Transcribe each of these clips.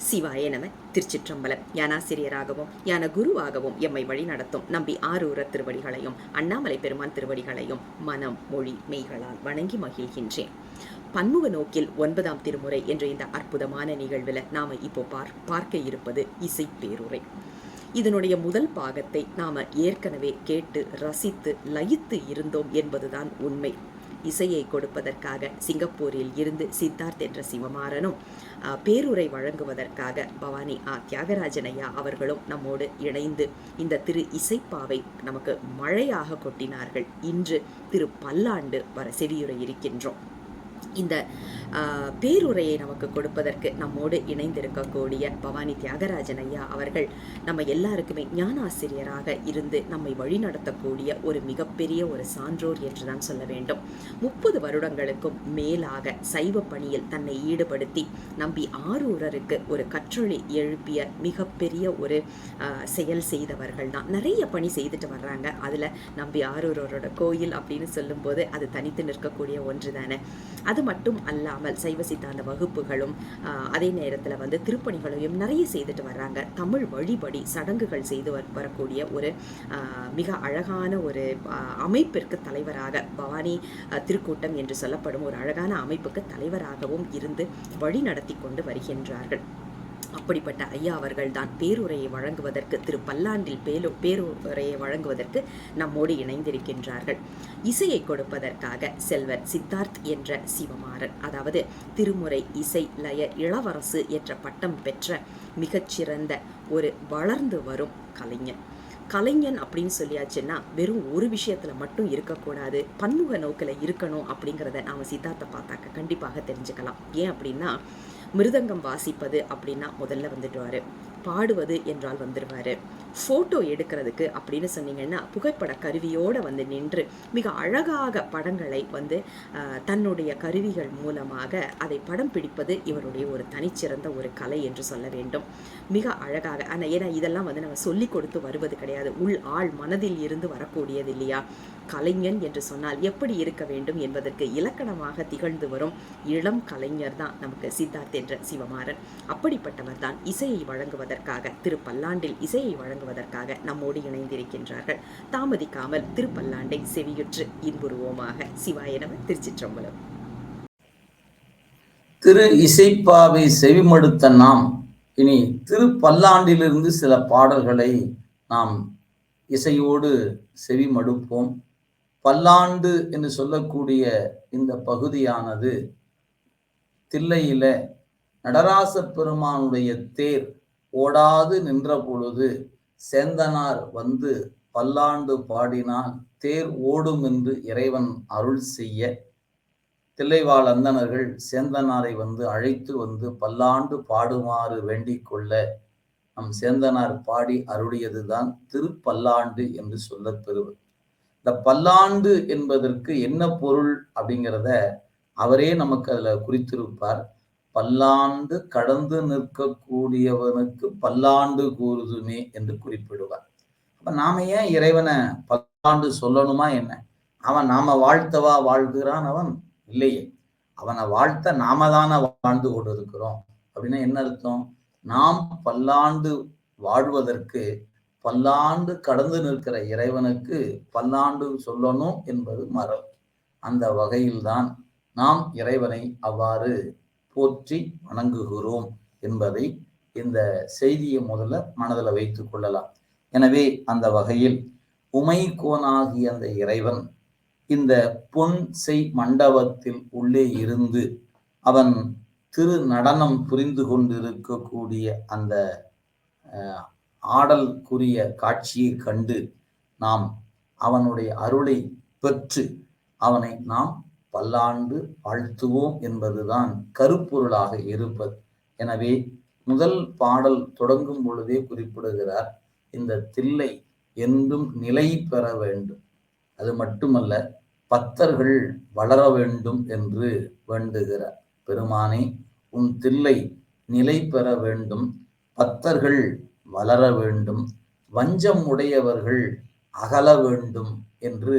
சிவாய நம. திருச்சிற்றம்பலம். ஞானாசிரியராகவும் ஞான குருவாகவும் எம்மை வழி நடத்தும் நம்பி ஆரூர திருவடிகளையும் அண்ணாமலை பெருமான் திருவடிகளையும் மனம் மொழி மெய்களால் வணங்கி மகிழ்கின்றேன். பன்முக நோக்கில் 9ஆம் திருமுறை என்ற இந்த அற்புதமான நிகழ்வில் நாம இப்போ பார்க்க இருப்பது இசை பேருரை. இதனுடைய முதல் பாகத்தை நாம ஏற்கனவே கேட்டு ரசித்து லயித்து இருந்தோம் என்பதுதான் உண்மை. இசையை கொடுப்பதற்காக சிங்கப்பூரில் இருந்து சித்தார்த் என்ற சிவமாறனும், பேருரை வழங்குவதற்காக பவானி தியாகராஜன் ஐயா அவர்களும் நம்மோடு இணைந்து இந்த திரு இசைப்பாவை நமக்கு மழையாக கொட்டினார்கள். இன்று திரு பல்லாண்டு வர செவியுரை இருக்கின்றோம். இந்த பேருரையை நமக்கு கொடுப்பதற்கு நம்மோடு இணைந்திருக்கக்கூடிய பவானி தியாகராஜன் ஐயா அவர்கள் நம்ம எல்லாருக்குமே ஞானாசிரியராக இருந்து நம்மை வழிநடத்தக்கூடிய ஒரு மிகப்பெரிய ஒரு சான்றோர் என்றுதான் சொல்ல வேண்டும். 30 வருடங்களுக்கும் மேலாக சைவ பணியில் தன்னை ஈடுபடுத்தி நம்பி ஆரூரருக்கு ஒரு கற்றொளி எழுப்பிய மிகப்பெரிய ஒரு செயல் செய்தவர்கள் தான். நிறைய பணி செய்துட்டு வர்றாங்க. அதில் நம்பி ஆரூரோட கோயில் அப்படின்னு சொல்லும்போது அது தனித்து நிற்கக்கூடிய ஒன்று தானே. அது மட்டும் அல்லாமல் சைவ சித்தாந்த வகுப்புகளும் அதே நேரத்தில் திருப்பணிகளையும் நிறைய செய்துட்டு வர்றாங்க. தமிழ் வழிபடி சடங்குகள் செய்து வரக்கூடிய ஒரு மிக அழகான ஒரு அமைப்பிற்கு தலைவராக, பவானி திருக்கூட்டம் என்று சொல்லப்படும் ஒரு அழகான அமைப்புக்கு தலைவராகவும் இருந்து வழி நடத்தி கொண்டு வருகின்றார்கள். அப்படிப்பட்ட ஐயா அவர்கள் தான் பேருரையை வழங்குவதற்கு, திரு பல்லாண்டில் பேருரையை வழங்குவதற்கு நம்மோடு இணைந்திருக்கின்றார்கள். இசையை கொடுப்பதற்காக செல்வர் சித்தார்த் என்ற சிவமாறன், அதாவது திருமுறை இசை லய இளவரசு என்ற பட்டம் பெற்ற மிகச்சிறந்த ஒரு வளர்ந்து வரும் கலைஞன் அப்படின்னு சொல்லியாச்சுன்னா வெறும் ஒரு விஷயத்துல மட்டும் இருக்கக்கூடாது, பன்முக நோக்கில் இருக்கணும் அப்படிங்கிறத நாம சித்தார்த்தை பார்த்தாக்க கண்டிப்பாக தெரிஞ்சுக்கலாம். ஏன் அப்படின்னா, மிருதங்கம் வாசிப்பது அப்படின்னா முதல்ல வந்துடுவாரு, பாடுவது என்றால் வந்துடுவாரு, ஃபோட்டோ எடுக்கிறதுக்கு அப்படின்னு சொன்னீங்கன்னா புகைப்பட கருவியோடு நின்று மிக அழகாக படங்களை தன்னுடைய கருவிகள் மூலமாக அதை படம் பிடிப்பது இவருடைய ஒரு தனிச்சிறந்த ஒரு கலை என்று சொல்ல வேண்டும். மிக அழகாக, ஆனால் ஏன்னா இதெல்லாம் நம்ம சொல்லி கொடுத்து வருவது கிடையாது, உள் ஆள் மனதில் இருந்து வரக்கூடியது இல்லையா. கலைஞன் என்று சொன்னால் எப்படி இருக்க வேண்டும் என்பதற்கு இலக்கணமாக திகழ்ந்து வரும் இளம் கலைஞர் தான் நமக்கு சித்தார்த் என்ற சிவமாறன். அப்படிப்பட்டவர் தான் இசையை வழங்குவதற்காக, திரு பல்லாண்டில் இசையை வழங்குவதற்காக நம்மோடு இணைந்திருக்கின்றார்கள். தாமதிக்காமல் திருப்பல்லாண்டை செவியுற்று இன்புறுவோமாக. சிவாய நம. திருச்சிற்றம்பலம். திரு இசைப்பாவை செவிமடுத்த நாம் இனி திருப்பல்லாண்டிலிருந்து சில பாடல்களை நாம் இசையோடு செவிமடுப்போம். பல்லாண்டு என்று சொல்லக்கூடிய இந்த பகுதியானது தில்லையில நடராச பெருமானுடைய தேர் ஓடாது நின்ற பொழுது சேந்தனார் பல்லாண்டு பாடினால் தேர் ஓடும் என்று இறைவன் அருள் செய்ய தில்லைவாழ் அந்தணர்கள் சேந்தனாரை அழைத்து பல்லாண்டு பாடுமாறு வேண்டிக் கொள்ள நம் சேந்தனார் பாடி அருளியதுதான் திருப்பல்லாண்டு என்று சொல்லப்பெறுவது. இந்த பல்லாண்டு என்பதற்கு என்ன பொருள் அப்படிங்கிறத அவரே நமக்கு அதுல குறித்திருப்பார். பல்லாண்டு கடந்து நிற்கக்கூடியவனுக்கு பல்லாண்டு கூறுதுமே என்று குறிப்பிடுவார். அப்ப நாம ஏன் இறைவனை பல்லாண்டு சொல்லணுமா என்ன? அவன் நாம வாழ்த்தவா வாழ்கிறான்? அவன் இல்லையே. அவனை வாழ்த்த நாம தானே வாழ்ந்து கொண்டு இருக்கிறோம். அப்படின்னா என்ன அர்த்தம்? நாம் பல்லாண்டு வாழ்வதற்கு பல்லாண்டு கடந்து நிற்கிற இறைவனுக்கு பல்லாண்டு சொல்லணும் என்பது மரபு. அந்த வகையில்தான் நாம் இறைவனை அவ்வாறு போற்றி வணங்குகிறோம் என்பதை இந்த செய்தியை முதல்ல மனதில் வைத்துக் கொள்ளலாம். எனவே அந்த வகையில் உமைகோனாகிய அந்த இறைவன் இந்த பொன் செய் மண்டபத்தில் உள்ளே இருந்து அவன் திரு நடனம் புரிந்து கொண்டிருக்கக்கூடிய அந்த ஆடலுக்குரிய காட்சியை கண்டு நாம் அவனுடைய அருளை பெற்று அவனை நாம் பல்லாண்டு வாழ்த்துவோம் என்பதுதான் கருப்பொருளாக இருப்பது. எனவே முதல் பாடல் தொடங்கும் பொழுதே குறிப்பிடுகிறார், இந்த தில்லை என்றும் நிலை பெற வேண்டும், அது மட்டுமல்ல பக்தர்கள் வளர வேண்டும் என்று வேண்டுகிறார். பெருமானே, உன் தில்லை நிலை பெற வேண்டும், பக்தர்கள் வளர வேண்டும், வஞ்சம் உடையவர்கள் அகல வேண்டும் என்று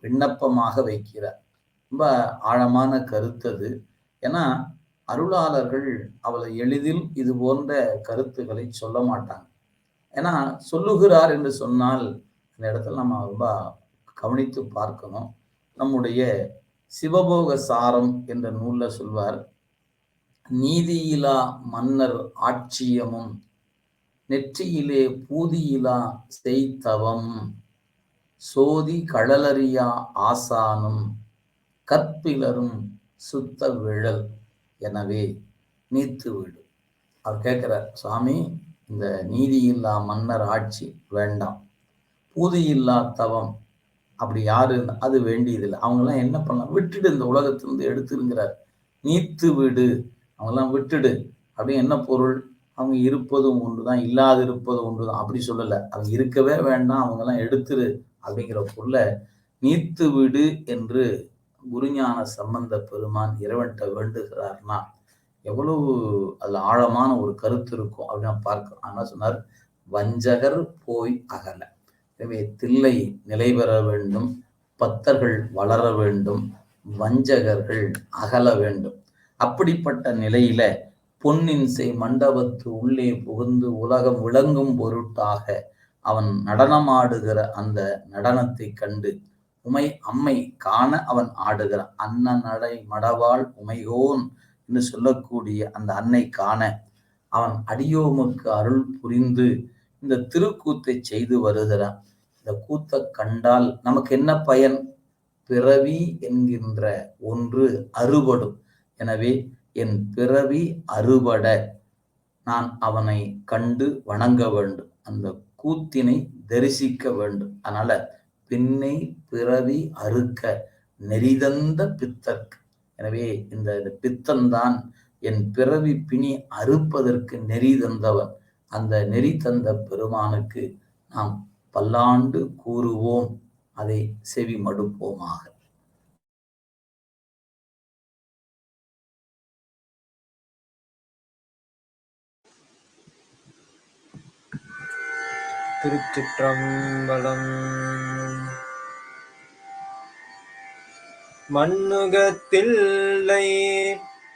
விண்ணப்பமாக வைக்கிறார். ரொம்ப ஆழமான கருத்து அது. ஏன்னா அருளாளர்கள் அவளை எளிதில் இது போன்ற கருத்துக்களை சொல்ல மாட்டாங்க. ஏன்னா சொல்லுகிறார் என்று சொன்னால் இந்த இடத்துல நம்ம ரொம்ப கவனித்து பார்க்கணும். நம்முடைய சிவபோக சாரம் என்ற நூல்ல சொல்வார், நீதியிலா மன்னர் ஆட்சியமும் நெற்றியிலே பூதியிலா செய்தவம் சோதி களலறியா ஆசானும் கற்பிலரும் சுத்த விழல் எனவே நீத்து விடு. அவர் கேட்கிறார், சுவாமி இந்த நீதி இல்லா மன்னர் ஆட்சி வேண்டாம், பூதி இல்லா தவம் அப்படி யாரு அது வேண்டியதில்லை, அவங்கெல்லாம் என்ன பண்ணலாம், விட்டுடு, இந்த உலகத்திலிருந்து எடுத்துருங்கிறார். நீத்து விடு, அவங்கெல்லாம் விட்டுடு அப்படின்னு என்ன பொருள், அவங்க இருப்பதும் ஒன்றுதான், இல்லாது இருப்பது ஒன்றுதான் அப்படி சொல்லலை. அவங்க இருக்கவே வேண்டாம், அவங்கெல்லாம் எடுத்துரு அப்படிங்கிற பொருளை நீத்து விடு என்று குருஞான சம்பந்த பெருமான் இறைவன்கிட்ட வேண்டுகிறார்னா எவ்வளவு அதுல ஆழமான ஒரு கருத்து இருக்கும் அப்படின்னு பார்க்கிறோம். ஆனா சொன்னார், வஞ்சகர் போய் அகல. எனவே தில்லை நிலை பெற வேண்டும், பத்தர்கள் வளர வேண்டும், வஞ்சகர்கள் அகல வேண்டும். அப்படிப்பட்ட நிலையில பொன்னின்சை மண்டபத்து உள்ளே புகுந்து உலகம் விளங்கும் பொருட்டாக அவன் நடனமாடுகிற அந்த நடனத்தை கண்டு உமை அம்மை காண அவன் ஆடுகிறான். அன்ன நடை மடவாள் உமைகோன் என்று சொல்லக்கூடிய அந்த அன்னை காண அவன் அடியோமுக்கு அருள் புரிந்து இந்த திருக்கூத்தை செய்து வருகிறான். இந்த கூத்தை கண்டால் நமக்கு என்ன பயன்? பிறவி என்கின்ற ஒன்று அறுபடும். எனவே என் பிறவி அறுபட நான் அவனை கண்டு வணங்க வேண்டும், அந்த கூத்தினை தரிசிக்க வேண்டும். அதனால பின்னை பிறவி அறுக்க நெறிதந்த பித்தர்க்கு. எனவே இந்த பித்தன்தான் என் பிறவி பிணி அறுப்பதற்கு நெறி தந்தவன். அந்த நெறி தந்த பெருமானுக்கு நாம் பல்லாண்டு கூறுவோம், அதை செவி மடுப்போமாக. திருச்சிற்றம்பலம். மண்ணுகத்தில்லை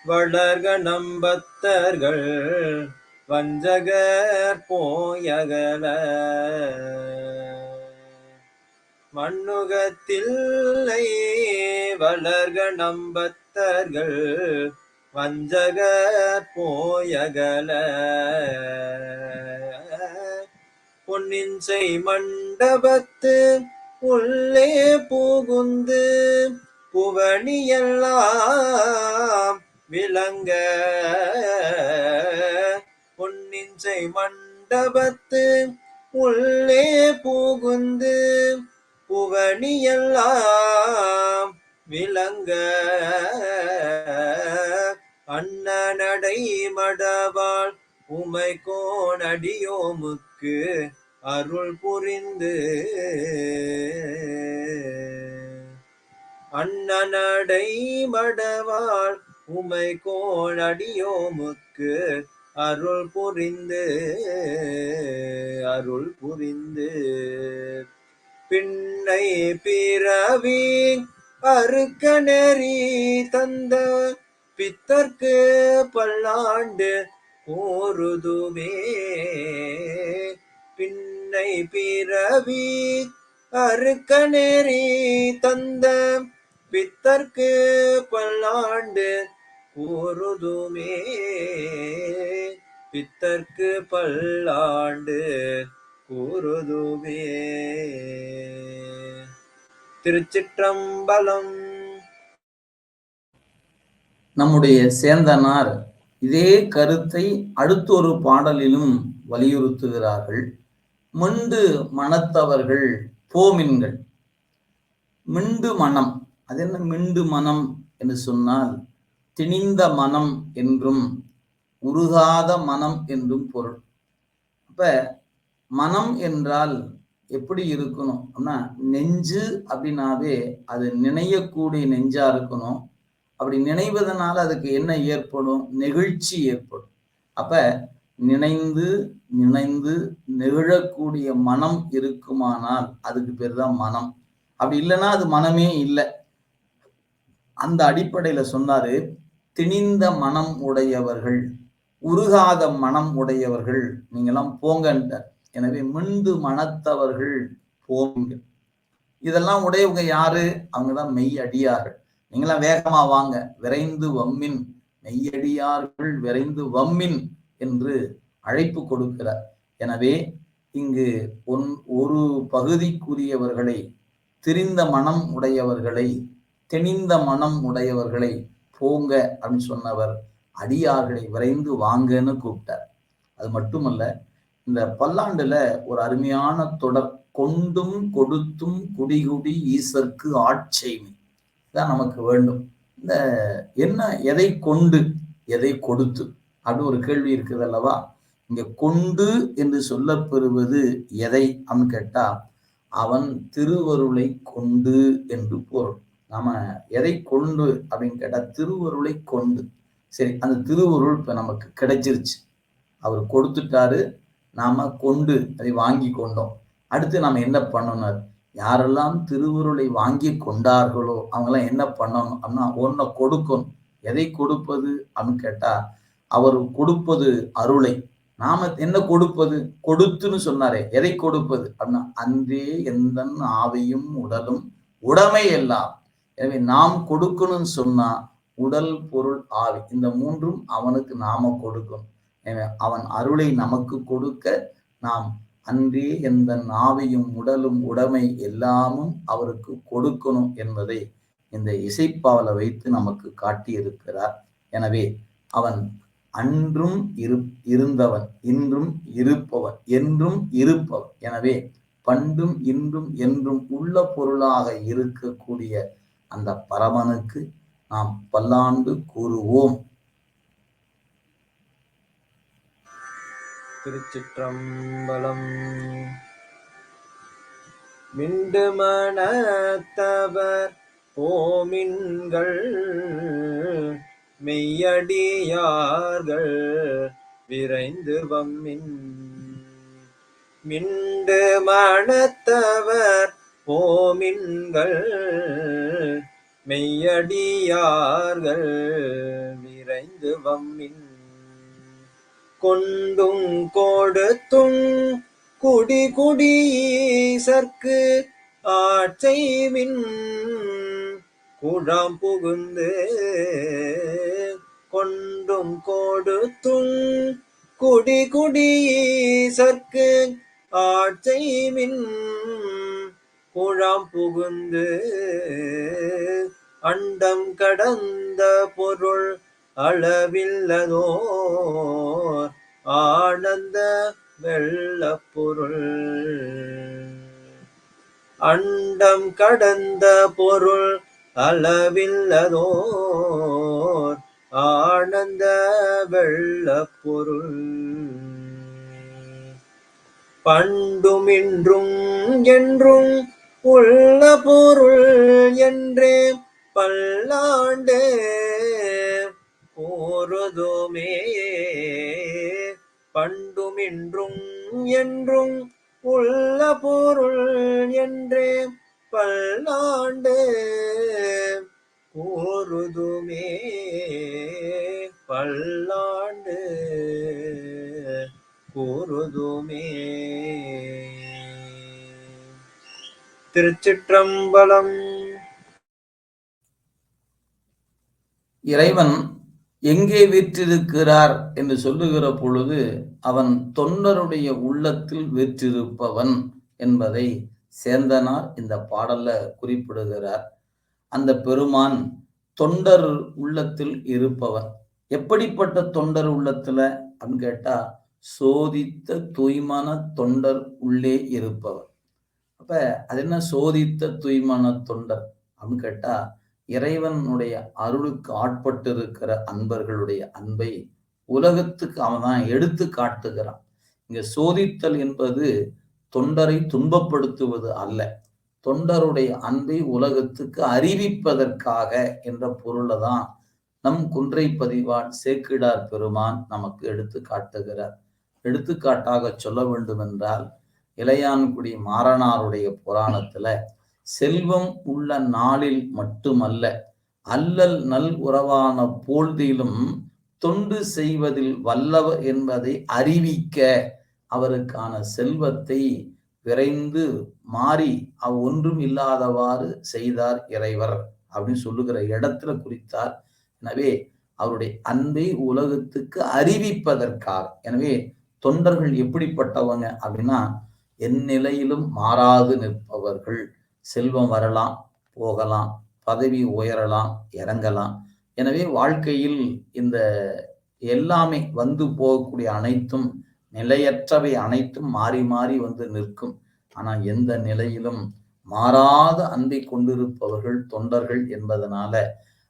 வளர்க நம்பத்தர்கள் வஞ்சகர் போயகல. மண்ணுகத்தில்லை வளர்க நம்பத்தர்கள் வஞ்சகர் போயகல. பொன்னின்சை மண்டபத்து உள்ளே புகுந்து புவனியெல்லாம் விளங்க. பொன்னின்சை மண்டபத்து உள்ளே புகுந்து புவனியெல்லாம் விளங்க. அண்ணனடை மடவாள் உமைகோன் அடியோமுக்கு அருள் புரிந்து. அண்ணனடை மடவாள் உமைகோன் அடியோமுக்கு அருள் புரிந்து. அருள் புரிந்து பின்னை பிறவி அறுக்க நெறி தந்த பித்தர்க்கு பல்லாண்டு கூறுதுமே. பின்னை பிறவி அறுக்க நெறி தந்த பித்தர்க்கு பல்லாண்டு கூறுதுமே. பித்தர்க்கு பல்லாண்டு கூறுதுமே. திருச்சிற்றம்பலம். நம்முடைய சேந்தனார் இதே கருத்தை அடுத்தொரு பாடலிலும் வலியுறுத்துகிறார்கள். மிண்டு மனத்தவர்கள் போமின்கள். மிண்டு மனம், அது என்ன மிண்டு மனம் என்று சொன்னால் திணிந்த மனம் என்றும் உருகாத மனம் என்றும் பொருள். அப்ப மனம் என்றால் எப்படி இருக்கணும் அப்படின்னா, நெஞ்சு அப்படின்னாவே அது நினையக்கூடிய நெஞ்சா இருக்கணும். அப்படி நினைவதனால அதுக்கு என்ன ஏற்படும்? நெகிழ்ச்சி ஏற்படும். அப்ப நினைந்து நினைந்து நெகிழக்கூடிய மனம் இருக்குமானால் அதுக்கு பேர் தான் மனம். அப்படி இல்லைன்னா அது மனமே இல்லை. அந்த அடிப்படையில சொன்னாரு, திணிந்த மனம் உடையவர்கள், உருகாத மனம் உடையவர்கள் நீங்கெல்லாம் போங்கன்றார். எனவே மிண்டு மனத்தவர்கள் போங்க. இதெல்லாம் உடையவங்க யாரு? அவங்கதான் மெய் அடியார்கள். நீங்களாம் வேகமா வாங்க, விரைந்து வம்மின், மெய்யடியார்கள் விரைந்து வம்மின் என்று அழைப்பு கொடுக்கிறார். எனவே இங்கு ஒரு பகுதிக்குரியவர்களை, திரிந்த மனம் உடையவர்களை, தெளிந்த மனம் உடையவர்களை போங்க அப்படின்னு சொன்னவர் அடியார்களை விரைந்து வாங்கன்னு கூப்பிட்டார். அது மட்டுமல்ல, இந்த பல்லாண்டுல ஒரு அருமையான தொடர், கொண்டும் கொடுத்தும் குடிகுடி ஈசற்கு ஆட்செய்மை தான் நமக்கு வேண்டும். இந்த என்ன, எதை கொண்டு எதை கொடுத்து அப்படி ஒரு கேள்வி இருக்குது அல்லவா? இங்க கொண்டு என்று சொல்லப்பெறுவது எதை அப்படின்னு கேட்டா, அவன் திருவருளை கொண்டு என்று பொருள். நாம எதை கொண்டு அப்படின்னு கேட்டா, திருவருளை கொண்டு. சரி, அந்த திருவருள் இப்ப நமக்கு கிடைச்சிருச்சு, அவர் கொடுத்துட்டாரு, நாம கொண்டு அதை வாங்கி கொண்டோம். அடுத்து நாம என்ன பண்ணணும்? யாரெல்லாம் திருவருளை வாங்கி கொண்டார்களோ அவங்கெல்லாம் என்ன பண்ணணும் அப்படின்னா, ஒன்ன கொடுக்கணும். எதை கொடுப்பது அப்படின்னு கேட்டா, அவர் கொடுப்பது அருளை. நாம என்ன கொடுப்பது? கொடுத்துன்னு சொன்னாரே, எதை கொடுப்பது அப்படின்னா, அன்றே எந்த ஆவியும் உடலும் உடைமை எல்லாம். எனவே நாம் கொடுக்கணும்னு சொன்னா உடல், பொருள், ஆவி, இந்த மூன்றும் அவனுக்கு நாம கொடுக்கணும். எனவே அவன் அருளை நமக்கு கொடுக்க நாம் அன்றே எந்த ஆவியும் உடலும் உடைமை எல்லாமும் அவருக்கு கொடுக்கணும் என்பதை இந்த இசைப்பாவலை வைத்து நமக்கு காட்டியிருக்கிறார். எனவே அவன் அன்றும் இருந்தவன், இன்றும் இருப்பவன், என்றும் இருப்பவன். எனவே பண்டும் இன்றும் என்றும் உள்ள பொருளாக இருக்கக்கூடிய அந்த பரமனுக்கு நாம் பல்லாண்டு கூறுவோம். திருச்சிற்றம்பலம். மிண்டு மனத்தவர் போமின்கள், மெய்யடியார்கள் விரைந்து வம்மின். மிண்டு மனத்தவர் போமின்கள், மெய்யடியார்கள் விரைந்து வம்மின். கொண்டும் கொடுத்தும் குடி குடி ஈசற்கு ஆட்செய்மின். குழாம் புகுந்து கொண்டும் கொடுத்தும் குடி குடி ஈசற்கு ஆட்செய்மின். குழாம் புகுந்து அண்டம் கடந்த பொருள் அளவில்லதோர் ஆனந்த வெள்ளப் பொருள். அண்டம் கடந்த பொருள் அளவில்லதோர் ஆனந்த வெள்ளப் பொருள். பண்டுமின்றும் என்றும் உள்ள பொருள் என்றே பல்லாண்டு கூறுதுமே. பண்டுமின்றும் என்றும் உள்ள பொருள் என்றே பல்லாண்டு கூறுதுமே. பல்லாண்டு கூறுதுமே. திருச்சிற்றம்பலம். இறைவன் எங்கே வீற்றிருக்கிறார் என்று சொல்லுகிற பொழுது அவன் தொண்டருடைய உள்ளத்தில் வீற்றிருப்பவன் என்பதை சேந்தனார் இந்த பாடல்ல குறிப்பிடுகிறார். அந்த பெருமான் தொண்டர் உள்ளத்தில் இருப்பவன். எப்படிப்பட்ட தொண்டர் உள்ளத்துல அப்படின்னு கேட்டா, சோதித்த தூய்மான தொண்டர் உள்ளே இருப்பவர். அப்ப அது என்ன சோதித்த தூய்மான தொண்டர் அப்படின்னு கேட்டா, இறைவனுடைய அருளுக்கு ஆட்பட்டு இருக்கிற அன்பர்களுடைய அன்பை உலகத்துக்கு அவன் தான் எடுத்து காட்டுகிறான். இங்க சோதித்தல் என்பது தொண்டரை துன்பப்படுத்துவது அல்ல, தொண்டருடைய அன்பை உலகத்துக்கு அறிவிப்பதற்காக என்ற பொருளை தான் நம் குன்றை பதிவான் சேக்கிடார் பெருமான் நமக்கு எடுத்து காட்டுகிறார். எடுத்துக்காட்டாக சொல்ல வேண்டும் என்றால், இளையான்குடி மாறனாருடைய புராணத்துல செல்வம் உள்ள நாளில் மட்டுமல்ல, அல்லல் நல் உறவான போழ்திலும் தொண்டு செய்வதில் வல்லவர் என்பதை அறிவிக்க அவருக்கான செல்வத்தை விரைந்து மாறி ஒன்றும் இல்லாதவாறு செய்தார் இறைவர் அப்படின்னு சொல்லுகிற இடத்துல குறித்தார். எனவே அவருடைய அன்பை உலகத்துக்கு அறிவிப்பதற்காக. எனவே தொண்டர்கள் எப்படிப்பட்டவங்க அப்படின்னா, என் நிலையிலும் மாறாது நிற்பவர்கள். செல்வம் வரலாம், போகலாம், பதவி உயரலாம், இறங்கலாம். எனவே வாழ்க்கையில் இந்த எல்லாமே வந்து போகக்கூடிய அனைத்தும் நிலையற்றவை, அனைத்தும் மாறி மாறி வந்து நிற்கும். ஆனா எந்த நிலையிலும் மாறாத அன்பை கொண்டிருப்பவர்கள் தொண்டர்கள் என்பதனால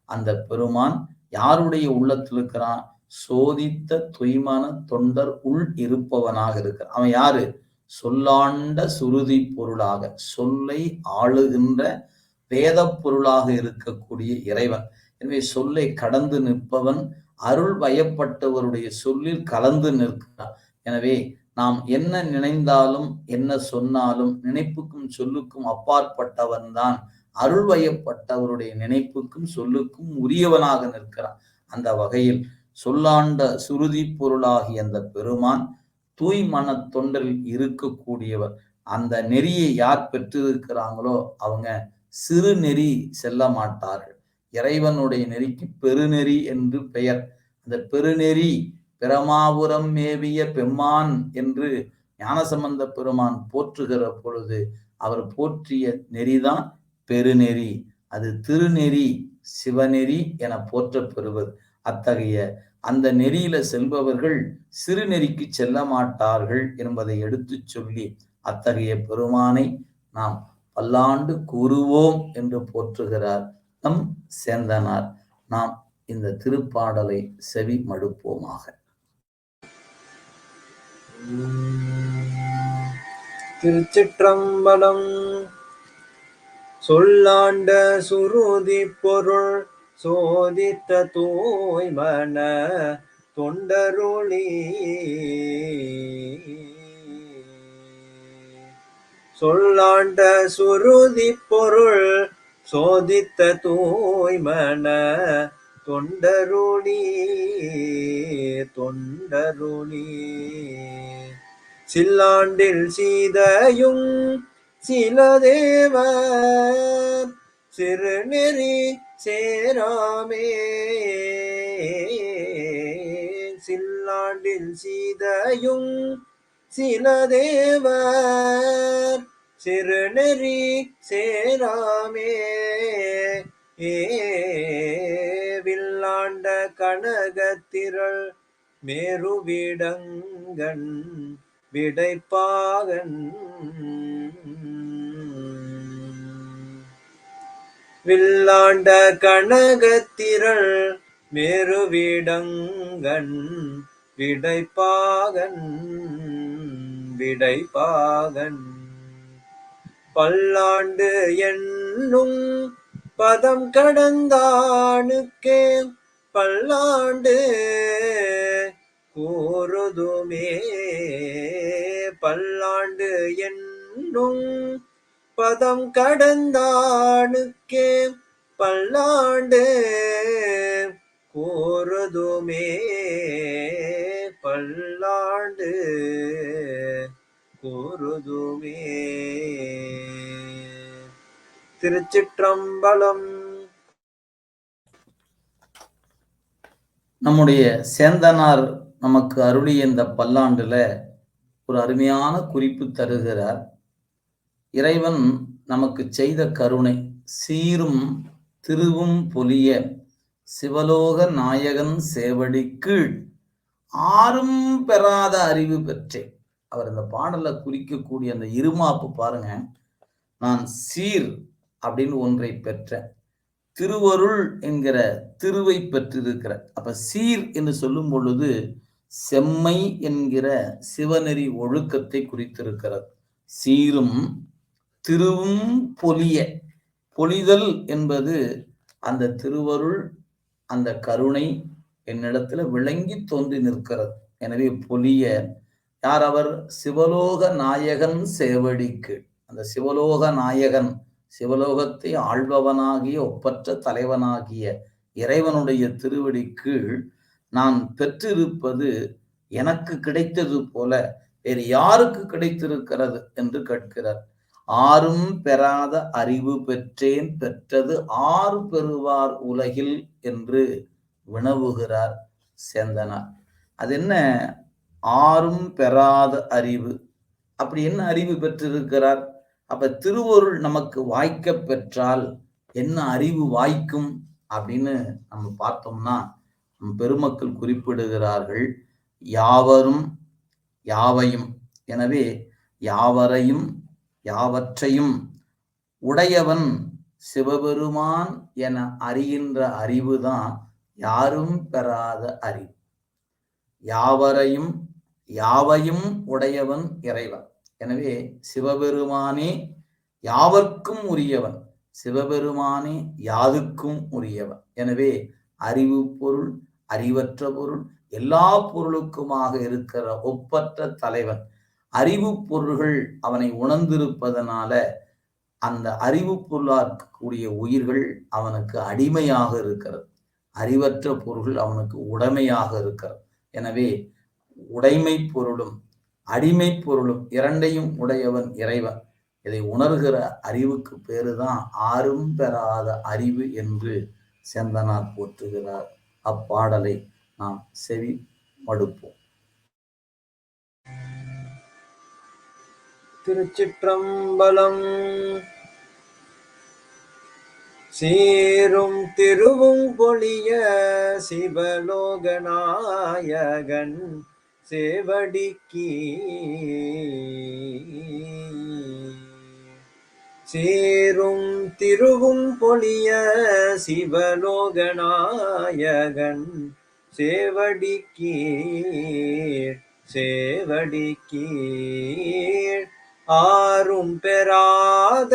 அந்த பெருமான் யாருடைய உள்ளத்தில் இருக்கிறான்? சோதித்த துய்மான தொண்டர் உள் இருப்பவனாக இருக்கிறான். அவன் யாரு? சொல்லாண்ட சுருதி பொருளாக, சொல்லை ஆளுகின்ற வேத பொருளாக இருக்கக்கூடிய இறைவன். எனவே சொல்லை கடந்து நிற்பவன், அருள் வயப்பட்டவருடைய சொல்லில் கலந்து நிற்கிறான். எனவே நாம் என்ன நினைந்தாலும் என்ன சொன்னாலும் நினைப்புக்கும் சொல்லுக்கும் அப்பாற்பட்டவன் தான் அருள் வயப்பட்டவருடைய நினைப்புக்கும் சொல்லுக்கும் உரியவனாக நிற்கிறான். அந்த வகையில் சொல்லாண்ட சுருதி பொருளாகிய அந்த பெருமான் தூய்மன தொண்டரில் இருக்கக்கூடியவர். அந்த நெறியை யார் பெற்றிருக்கிறாங்களோ அவங்க சிறு நெறி செல்ல மாட்டார்கள். இறைவனுடைய நெறிக்கு பெருநெறி என்று பெயர். அந்த பெருநெறி பிரமாபுரம் மேவிய பெம்மான் என்று ஞானசம்பந்த பெருமான் போற்றுகிற பொழுது அவர் போற்றிய நெறிதான் பெருநெறி. அது திருநெறி, சிவநெறி என போற்ற பெறுவது. அத்தகைய அந்த நெறியில செல்பவர்கள் சிறுநெறிக்கு செல்ல மாட்டார்கள் என்பதை எடுத்து சொல்லி அத்தகைய பெருமானை நாம் பல்லாண்டு கூறுவோம் என்று போற்றுகிறார் நம் சேந்தனார். நாம் இந்த திருப்பாடலை செவி மடுப்போமாக. திருச்சிற்றம்பலம். சொல்லாண்ட சுருதி பொருள் சோதித்த தூய்மன தொண்டருளி. சொல்லாண்ட சுருதி பொருள் சோதித்த தூய்மன தொண்டருளி. சில்லாண்டில் சீதையும் சிலதேவர் சிறுநெறி சேராமே. சில்லாண்டில் சீதையும் சிலதேவர் சிறுநெறி சேராமே. வில்லாண்ட கனகத்திரள் மேருவிடங்கண் விடைப்பாகன். வில்லாண்ட கனகத்திரள் மேருவிடங்கண் விடைப்பாகன். பல்லாண்டு என்னும் பதம் கடந்தானுக்கே பல்லாண்டு கூறுதுமே. பல்லாண்டு என்னும் பதம் கடந்தானுக்கே பல்லாண்டு கூறுதுமே. பல்லாண்டு கூறுதுமே. திருச்சிற்றம்பலம். நம்முடைய சேந்தனார் நமக்கு அருளிய இந்த பல்லாண்டுல ஒரு அருமையான குறிப்பு தருகிறார். இறைவன் நமக்கு செய்த கருணை சீரும் திருவும் பொலிய சிவலோக நாயகன் சேவடி கீழ் ஆறும் பெறாத அறிவு பெற்றேன். அவர் இந்த பாடல குறிக்கக்கூடிய அந்த இருமாப்பு பாருங்க. நான் சீர் அப்படின்னு ஒன்றை பெற்ற, திருவருள் என்கிற திருவை பெற்றிருக்கிற. அப்ப சீர் என்று சொல்லும் பொழுது செம்மை என்கிற சிவநெறி ஒழுக்கத்தை குறித்திருக்கிறது. சீரும் திருவும் பொலிய, பொலிதல் என்பது அந்த திருவருள், அந்த கருணை என்னிடத்துல விளங்கி தோன்றி நிற்கிறது. எனவே பொலிய யார்? அவர் சிவலோக நாயகன் சேவடிக்கு. அந்த சிவலோக நாயகன் சிவலோகத்தை ஆள்பவனாகிய ஒப்பற்ற தலைவனாகிய இறைவனுடைய திருவடி கீழ் நான் பெற்றிருப்பது எனக்கு கிடைத்தது போல வேறு யாருக்கு கிடைத்திருக்கிறது என்று கேட்கிறார். ஆரும் பெறாத அறிவு பெற்றேன், பெற்றது ஆறு பெறுவார் உலகில் என்று வினவுகிறார் சேந்தனார். அது என்ன ஆரும் பெறாத அறிவு? அப்படி என்ன அறிவு பெற்றிருக்கிறார்? அப்ப திருவருள் நமக்கு வாய்க்க பெற்றால் என்ன அறிவு வாய்க்கும் அப்படின்னு நம்ம பார்த்தோம்னா, பெருமக்கள் குறிப்பிடுகிறார்கள், யாவரும் யாவையும். எனவே யாவரையும் யாவற்றையும் உடையவன் சிவபெருமான் என அறிகின்ற அறிவுதான் யாரும் பெறாத அறிவு. யாவரையும் யாவையும் உடையவன் இறைவன். எனவே சிவபெருமானே யாவர்க்கும் உரியவன், சிவபெருமானே யாதுக்கும் உரியவன். எனவே அறிவு பொருள், அறிவற்ற பொருள், எல்லா பொருளுக்குமாக இருக்கிற ஒப்பற்ற தலைவன். அறிவு பொருள்கள் அவனை உணர்ந்திருப்பதனால அந்த அறிவு பொருளாக இருக்கக்கூடிய உயிர்கள் அவனுக்கு அடிமையாக இருக்கிறது, அறிவற்ற பொருள்கள் அவனுக்கு உடைமையாக இருக்கிறது. எனவே உடைமை பொருளும் அடிமை பொருளும் இரண்டையும் உடையவன் இறைவன். இதை உணர்கிற அறிவுக்கு பேருதான் ஆரும் பெறாத அறிவு என்று சேந்தனார் போற்றுகிறார். அப்பாடலை நாம் செவி மடுப்போம். திருச்சிற்றம்பலம். சீரும் திருவும் பொழிய சிவலோகநாயகன் சேவடிக்கு சீரும் திருவும் பொழிய சிவலோகநாயகன் சேவடிக்கு சேவடிக்கு ஆரும் பெறாத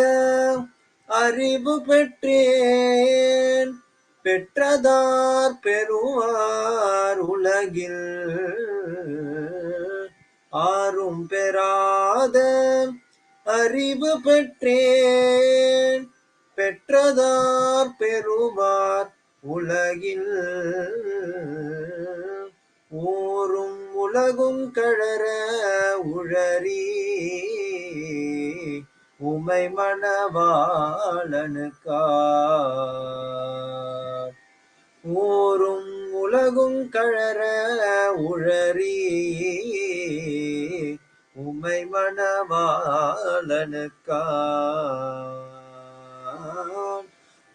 அறிவு பெற்றேன், பெற்றதார் பெறுவார் உலகில். ஆரும் பெறாத அறிவு பெற்றேன், பெற்றதார் பெறுவார் உலகில். ஊரும் உலகும் கழற உழறி உமை மணவாளனுக்கார். ஊரும் உலகும் கழற உழறி உமை மணவாளனுக்கார்.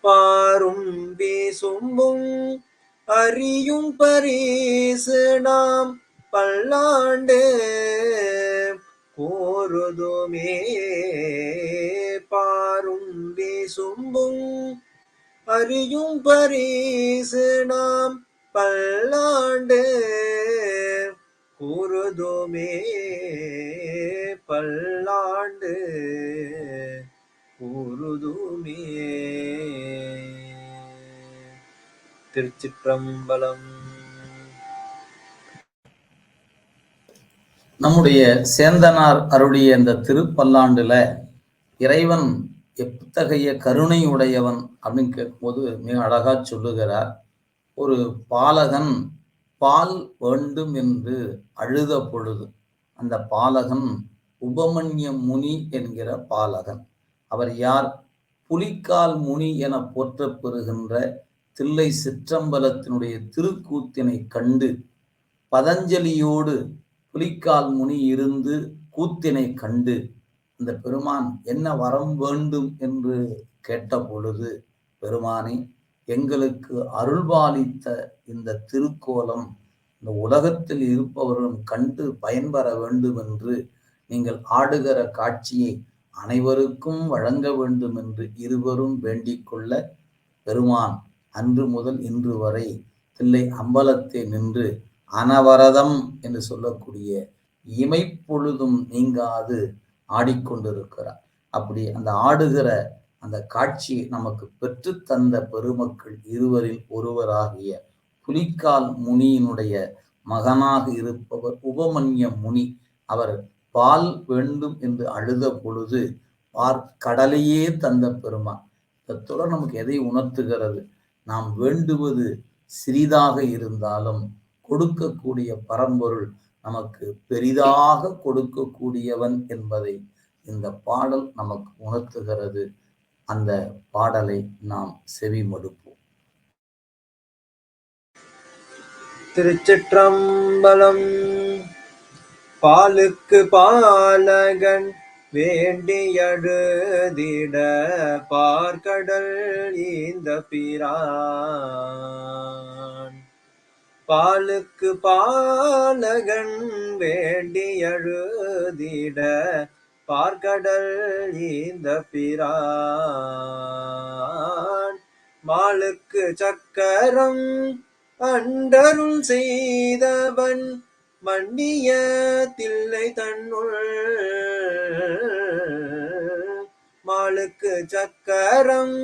பாரும் வீசும்பும் அறியும் பரிசு நாம் பல்லாண்டு கூறுதுமே. பாரும் வீசும்பும் அறியும் பரிசு நாம் பல்லாண்டு கூறுதுமே. பல்லாண்டு கூறுதுமே. திருச்சிற்றம்பலம். நம்முடைய சேந்தனார் அருளிய இந்த திருப்பல்லாண்டுல இறைவன் எத்தகைய கருணை உடையவன் அப்படின்னு கேட்கும்போது மிக அழகா சொல்லுகிறார். ஒரு பாலகன் பால் வேண்டும் என்று அழுத பொழுது அந்த பாலகன் உபமன்ய முனி என்கிற பாலகன். அவர் யார்? புலிக்கால் முனி என போற்றப் பெறுகின்ற தில்லை சிற்றம்பலத்தினுடைய திருக்கூத்தினை கண்டு பதஞ்சலியோடு புலிக்கால் முனி இருந்து கூத்தினை கண்டு அந்த பெருமான் என்ன வரம் வேண்டும் என்று கேட்ட பொழுது, பெருமானே, எங்களுக்கு அருள்பாலித்த இந்த திருக்கோலம் இந்த உலகத்தில் இருப்பவர்களும் கண்டு பயன்பெற வேண்டும் என்று நீங்கள் ஆடுகிற காட்சியை அனைவருக்கும் வழங்க வேண்டும் என்று இருவரும் வேண்டிக் கொள்ள பெருமான் அன்று முதல் இன்று வரை தில்லை அம்பலத்தை நின்று அனவரதம் என்று சொல்லக்கூடிய இமைப்பொழுதும் நீங்காது ஆடிக்கொண்டிருக்கிறார். அப்படி அந்த ஆடுகிற அந்த காட்சி நமக்கு பெற்று தந்த பெருமக்கள் இருவரில் ஒருவராகிய புலிக்கால் முனியினுடைய மகனாக இருப்பவர் உபமன்ய முனி. அவர் பால் வேண்டும் என்று அழுத பொழுது கடலையே தந்த பெருமான். இந்த தொடர் நமக்கு எதை உணர்த்துகிறது? நாம் வேண்டுவது சிறிதாக இருந்தாலும் கொடுக்கக்கூடிய பரம்பொருள் நமக்கு பெரிதாக கொடுக்கக்கூடியவன் என்பதை இந்த பாடல் நமக்கு உணர்த்துகிறது. அந்த பாடலை நாம் செவிமடுப்போம். திருச்சிற்றம்பலம். பாலுக்கு பாலகன் வேண்டியழுதிட பார்க்கடல் இந்த பிரான். பாலுக்கு பாலகன் வேண்டியழுதிட பார்க்கடல் இந்த பிரான். மாலுக்கு சக்கரம் அண்டருள் செய்தவன் மன்னிய தில்லை தன்னுள். மாலுக்கு சக்கரம்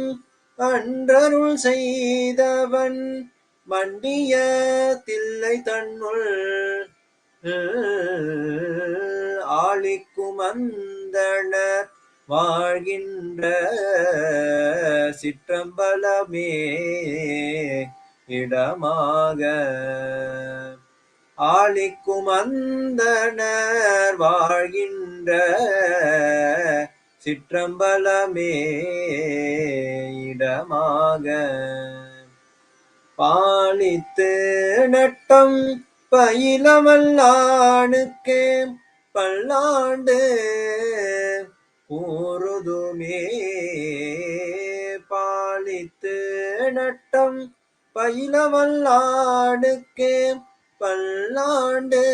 அன்றருள் செய்தவன் மன்னிய தில்லை தன்னுள். ஆளிக்கும் அந்தணர் வாழ்கின்ற சிற்றம்பலமே இடமாக. ஆளிக்கும் அந்தணர் வாழ்கின்ற சிற்றம்பலமே இடமாக. பாலித்து நட்டம் பயிலவல்லானுக்கே பல்லாண்டு கூறுதுமே. பாலித்து நட்டம் பயிலவல்லானுக்கே பல்லாண்டு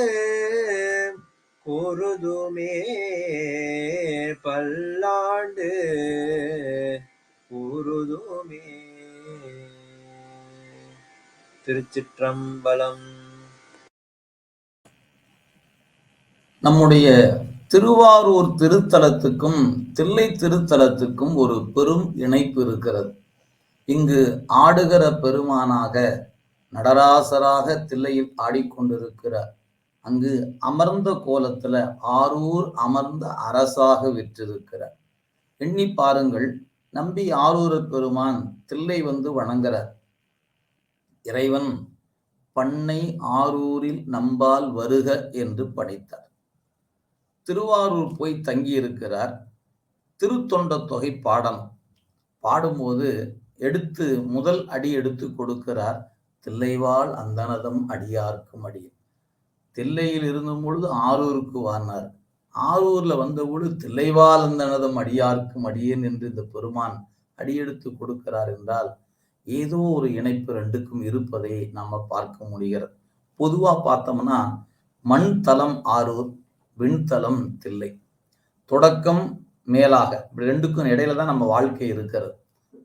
கூறுதுமே. பல்லாண்டு கூறுதுமே. திருச்சிற்றம்பலம். நம்முடைய திருவாரூர் திருத்தலத்துக்கும் தில்லை திருத்தலத்துக்கும் ஒரு பெரும் இணைப்பு இருக்கிறது. இங்கு ஆடுகிற பெருமானாக நடராசராக தில்லையில் ஆடிக்கொண்டிருக்கிறார். அங்கு அமர்ந்த கோலத்துல ஆரூர் அமர்ந்த அரசாக விற்றிருக்கிறார். எண்ணி பாருங்கள், நம்பி ஆரூர பெருமான் தில்லை வந்து வணங்குறார். இறைவன் பண்ணை ஆரூரில் நம்பால் வருக என்று படைத்தார். திருவாரூர் போய் தங்கியிருக்கிறார். திருத்தொண்ட தொகை பாடணும். பாடும்போது எடுத்து முதல் அடி எடுத்து கொடுக்கிறார். தில்லைவாள் அந்தனதம் அடியார்க்கும் அடியும். தில்லையில் இருந்த பொழுது ஆரூருக்கு வானார். ஆரூர்ல வந்தபொழுது தில்லைவாள் அந்தனதம் அடியார்க்கும் அடியேன் என்று இந்த பெருமான் அடியெடுத்து கொடுக்கிறார் என்றால் ஏதோ ஒரு இணைப்பு ரெண்டுக்கும் இருப்பதை நாம பார்க்க முடிகிறது. பொதுவா பார்த்தோம்னா மண் தலம் ஆரூர், விண்தலம் தில்லை. தொடக்கம் மேலாக ரெண்டுக்கும் இடையில தான் நம்ம வாழ்க்கை இருக்கிறது.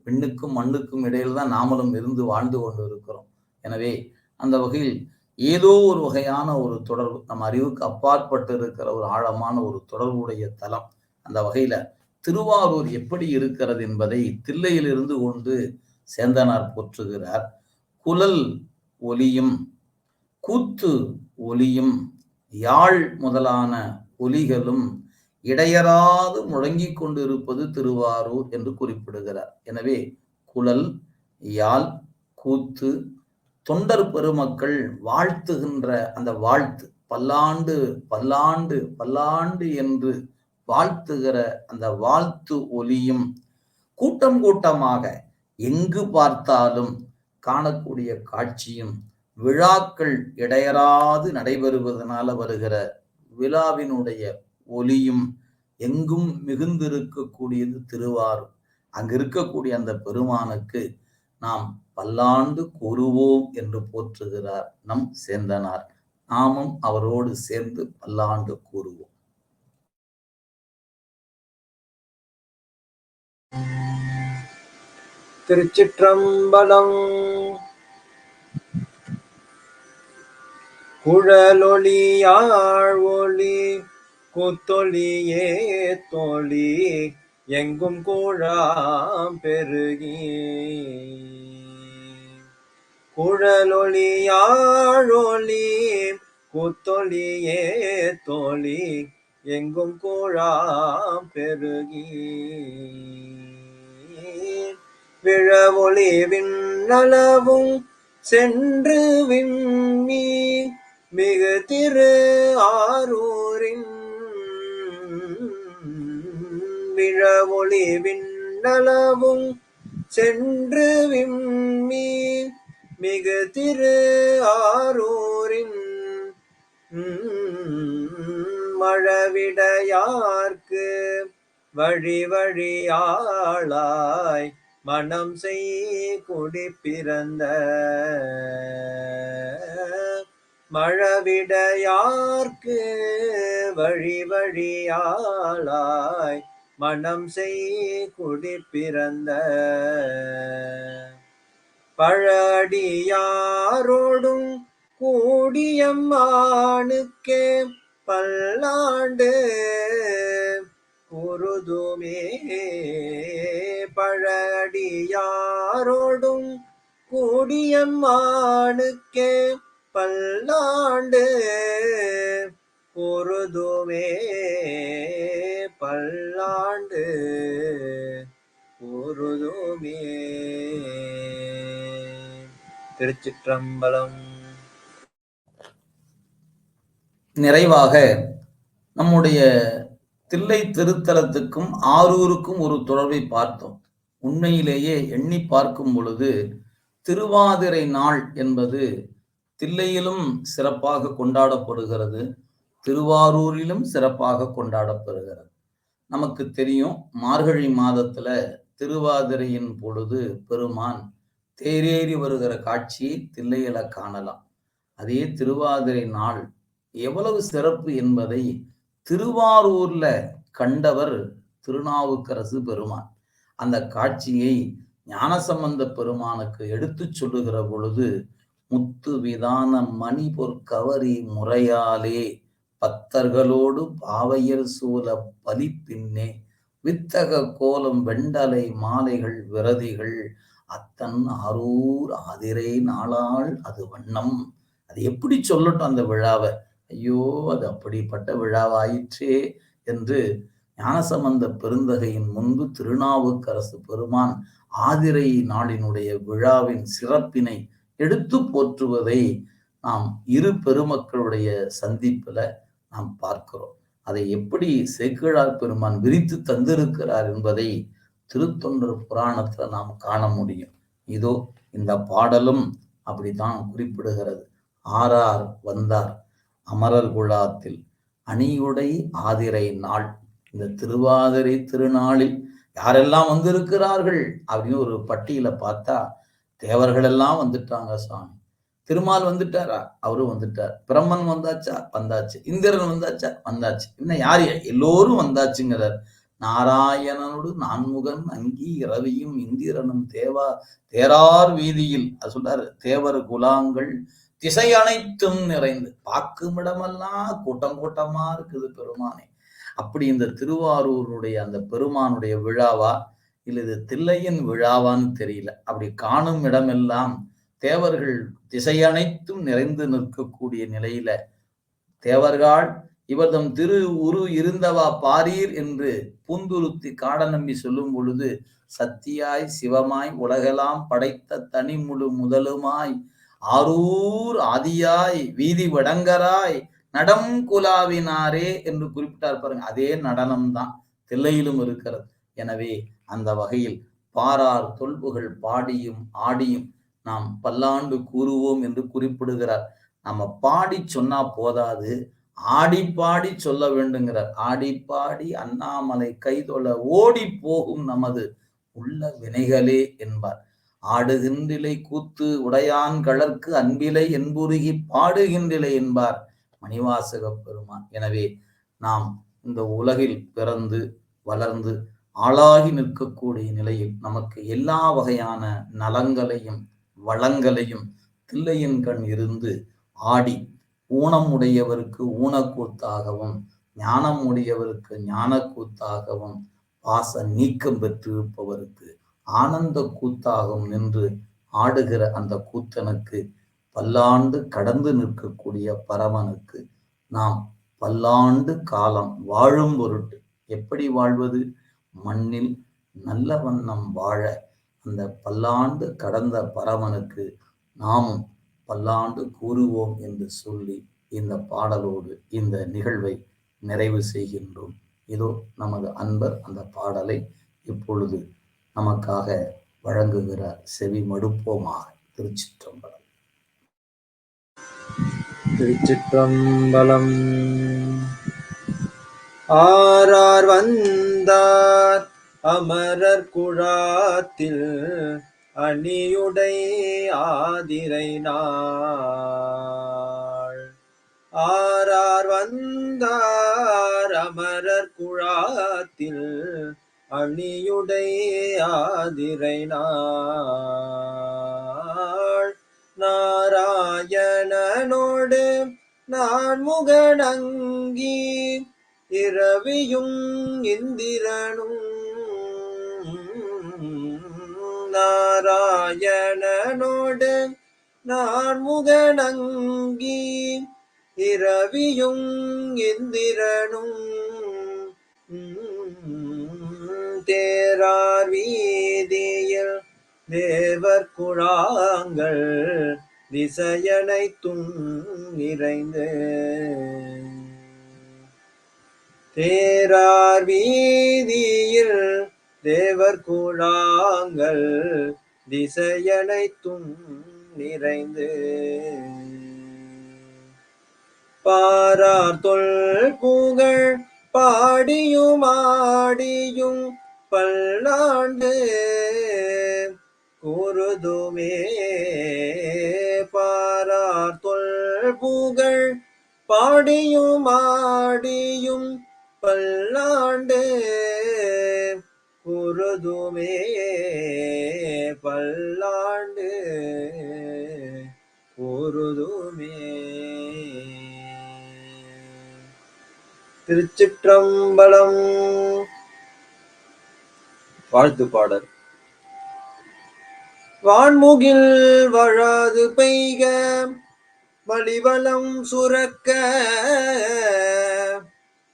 விண்ணுக்கும் மண்ணுக்கும் இடையில தான் நாமளும் இருந்து வாழ்ந்து கொண்டு இருக்கிறோம். எனவே அந்த வகையில் ஏதோ ஒரு வகையான ஒரு தொடர்பு, நம்ம அறிவுக்கு அப்பாற்பட்டு இருக்கிற ஒரு ஆழமான ஒரு தொடர்புடைய தலம். அந்த வகையில திருவாரூர் எப்படி இருக்கிறது என்பதை தில்லையில் இருந்து கொண்டு சேந்தனார் போற்றுகிறார். குழல் ஒலியும் கூத்து ஒலியும் யாழ் முதலான ஒலிகளும் இடையறாது முழங்கிக் கொண்டிருப்பது திருவாரூர் என்று குறிப்பிடுகிறார். எனவே குழல், யாழ், கூத்து, தொண்டர் பெருமக்கள் வாழ்த்துகின்ற அந்த வாழ்த்து, பல்லாண்டு பல்லாண்டு பல்லாண்டு என்று வாழ்த்துகிற அந்த வாழ்த்து ஒலியும் கூட்டம் கூட்டமாக எங்கு பார்த்தாலும் காணக்கூடிய காட்சியும் விழாக்கள் இடையறாது நடைபெறுவதனால வருகிற விழாவினுடைய ஒலியும் எங்கும் மிகுந்திருக்கக்கூடியது திருவாரூர். அங்கு இருக்கக்கூடிய அந்த பெருமானுக்கு நாம் பல்லாண்டு கூறுவோம் என்று போற்றுகிறார் நம் சேந்தனார். நாமும் அவரோடு சேர்ந்து பல்லாண்டு கூறுவோம். திருச்சிற்றம்பலம். குழலொளி யாழ் ஒளி கூத்தொலியே தோழி எங்கும் கூழாம் பெருகி. குழலொளி யாழ் ஒளி கூத்தொலியே தோழி எங்கும் கூழாம் பெருகி விழவொளி விண்ணளவும் சென்று விம்மி மிகு திரு ஆரூரின் விழவொளி விண்ணளவும் சென்று விம்மி மிகு திரு ஆரூரின் மழவிடையார்க்கு வழி வழியாளாய் மனம் செய் குடி பிறந்த மழவிடையார்க்கு வழி வழியாளாய் மனம் செய் குடி பிறந்த பழடியாரோடும் கூடியம்மானுக்கே பல்லாண்டு குருதுமே பழடியாரோடும் கூடியம்மானுக்கே பல்லாண்டு குருதுமே பல்லாண்டு குருதுமே. திருச்சிற்றம்பலம். நிறைவாக நம்முடைய தில்லை திருத்தலத்துக்கும் ஆரூருக்கும் ஒரு தொடர்பை பார்த்தோம். உண்மையிலேயே எண்ணி பார்க்கும் பொழுது திருவாதிரை நாள் என்பது தில்லையிலும் சிறப்பாக கொண்டாடப்படுகிறது, திருவாரூரிலும் சிறப்பாக கொண்டாடப்படுகிறது. நமக்கு தெரியும், மார்கழி மாதத்துல திருவாதிரையின் பொழுது பெருமான் தேரேறி வருகிற காட்சியை தில்லையில காணலாம். அதே திருவாதிரை நாள் எவ்வளவு சிறப்பு என்பதை திருவாரூர்ல கண்டவர் திருநாவுக்கரசு பெருமான். அந்த காட்சியை ஞானசம்பந்த பெருமானுக்கு எடுத்து சொல்லுகிற பொழுது, முத்து விதான மணி பொற்கவரி முறையாலே பத்தர்களோடு பாவையர் சூழ பலிப்பின்னே வித்தக கோலம் வெண்டலை மாலைகள் விரதிகள் அத்தன் ஆரூர் ஆதிரை நாளால் அது வண்ணம். அது எப்படி சொல்லட்டும் அந்த விழாவை? ஐயோ, அது அப்படிப்பட்ட விழாவாயிற்றே என்று ஞானசம்பந்த பெருந்தகையின் முன்பு திருநாவுக்கரசு பெருமான் ஆதிரை நாளினுடைய விழாவின் சிறப்பினை எடுத்து போற்றுவதை நாம் இரு பெருமக்களுடைய சந்திப்புல நாம் பார்க்கிறோம். அதை எப்படி சேக்கிழார் பெருமான் விரித்து தந்திருக்கிறார் என்பதை திருத்தொண்டர் புராணத்துல நாம் காண முடியும். இதோ இந்த பாடலும் அப்படித்தான் குறிப்பிடுகிறது. ஆரார் வந்தார் அமரர் குழாத்தில் அணியுடை ஆதிரை நாள். இந்த திருவாதிரை திருநாளில் யாரெல்லாம் வந்திருக்கிறார்கள் அப்படின்னு ஒரு பட்டியல பார்த்தா தேவர்கள் எல்லாம் வந்துட்டாங்க சுவாமி. திருமால் வந்துட்டாரா? அவரும் வந்துட்டார். பிரம்மன் வந்தாச்சா? வந்தாச்சு. இந்திரன் வந்தாச்சா? வந்தாச்சு. இன்னும் யார்? எல்லோரும் வந்தாச்சுங்கிறார். நாராயணனோடு நான்முகன் அங்கி இரவியும் இந்திரனும் தேரார் வீதியில் அது சொல்றாரு. தேவர் குலாங்கள் திசை அனைத்தும் நிறைந்து பாக்குமிடமெல்லாம் கூட்டம் கூட்டமா இருக்குது பெருமானே. அப்படி இந்த திருவாரூருடைய அந்த பெருமானுடைய விழாவா இல்ல இது தில்லையின் விழாவான்னு தெரியல. அப்படி காணும் இடமெல்லாம் தேவர்கள் திசை அனைத்தும் நிறைந்து நிற்கக்கூடிய நிலையில தேவர்கள் இவர்தம் திரு உரு இருந்தவா பாரீர் என்று பூந்துருத்தி காடநம்பி சொல்லும் பொழுது, சத்தியாய் சிவமாய் உலகெல்லாம் படைத்த தனி முழு முதலுமாய் ஆரூர் ஆதியாய் வீதி வடங்கராய் நடம் குலாவினாரே என்று குறிப்பிட்டார் பாருங்க. அதே நடனம்தான் தில்லையிலும் இருக்கிறது. எனவே அந்த வகையில் பாரார் தொல்புகள் பாடியும் ஆடியும் நாம் பல்லாண்டு கூறுவோம் என்று குறிப்பிடுகிறார். நம்ம பாடி சொன்னா போதாது, ஆடி பாடி சொல்ல வேண்டுங்கிறார். ஆடி பாடி அண்ணாமலை கைதொழ ஓடி போகும் நமது உள்ள வினைகளே என்பார். ஆடுகின்றிலை கூத்து உடையான் கழற்கு அன்பிலை என்புருகி பாடுகின்றிலை என்பார் மணிவாசக பெருமான். எனவே நாம் இந்த உலகில் பிறந்து வளர்ந்து ஆளாகி நிற்கக்கூடிய நிலையில் நமக்கு எல்லா வகையான நலங்களையும் வளங்களையும் தில்லையின் கண் இருந்து ஆடி ஊனம் உடையவருக்கு ஊனக்கூத்தாகவும் ஞானம் உடையவருக்கு ஞானக்கூத்தாகவும் பாச நீக்கம் பெற்றிருப்பவருக்கு ஆனந்த கூத்தாகவும் நின்று ஆடுகிற அந்த கூத்தனுக்கு பல்லாண்டு கடந்து நிற்கக்கூடிய பரமனுக்கு நாம் பல்லாண்டு காலம் வாழும் பொருட்டு. எப்படி வாழ்வது? மண்ணில் நல்ல வண்ணம் வாழ அந்த பல்லாண்டு கடந்த பரமனுக்கு நாமும் பல்லாண்டு கூறுவோம் என்று சொல்லி இந்த பாடலோடு இந்த நிகழ்வை நிறைவு செய்கின்றோம். இதோ நமது அன்பர் அந்த பாடலை இப்பொழுது நமக்காக வழங்குகிறார். செவி மடுப்போமாக. திருச்சிற்றம்பலம். திருச்சிற்றம்பலம். ஆரார் வந்தார் அமரர் குழாத்தில் அணியுடை ஆதிரை நாள். ஆரார் வந்தார் அமரர் குழாத்தில் அணியுடை ஆதிரை நாள். நாராயணனோடு நான்முகனங்கி இரவியும் இந்திரனும். நாராயணனோடு நான்முகனங்கி இரவியும் இந்திரனும். தேரார் வீதியில் தேவர் குழாங்கள் திசையனைத்தும் நிறைந்து. தேரார் வீதியில் தேவர் குழாங்கள் திசையனைத்தும் நிறைந்து. பாரார் தொல் புகழ் பாடியும் ஆடியும் பல்லாண்டு கூறுதுமே. பாரார் தொல் புகழ் பாடியும் ஆடியும் பல்லாண்டு கூறுதுமே. பல்லாண்டு கூறுதுமே. திருச்சிற்றம்பலம். வாழ்த்து பாடல். வான்முகில் வழாது பெய்க வலிவலம் சுரக்க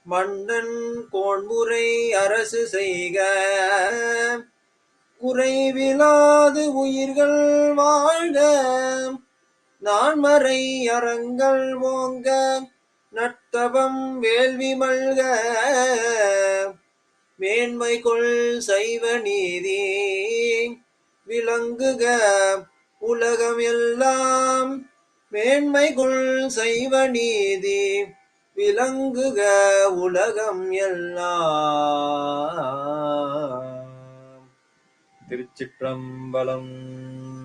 மன்னன் கோன்முறை அரசு செய்க. குறைவிலாது உயிர்கள் வாழ்க நான்மறை அறங்கள் ஓங்க நட்டவம் வேள்வி மல்க. மேன்மை கொள் சைவ நீதி விளங்குக உலகம் எல்லாம். மேன்மை கொள் சைவ நீதி விளங்குக உலகம் எல்லாம். திருச்சிற்றம்பலம்.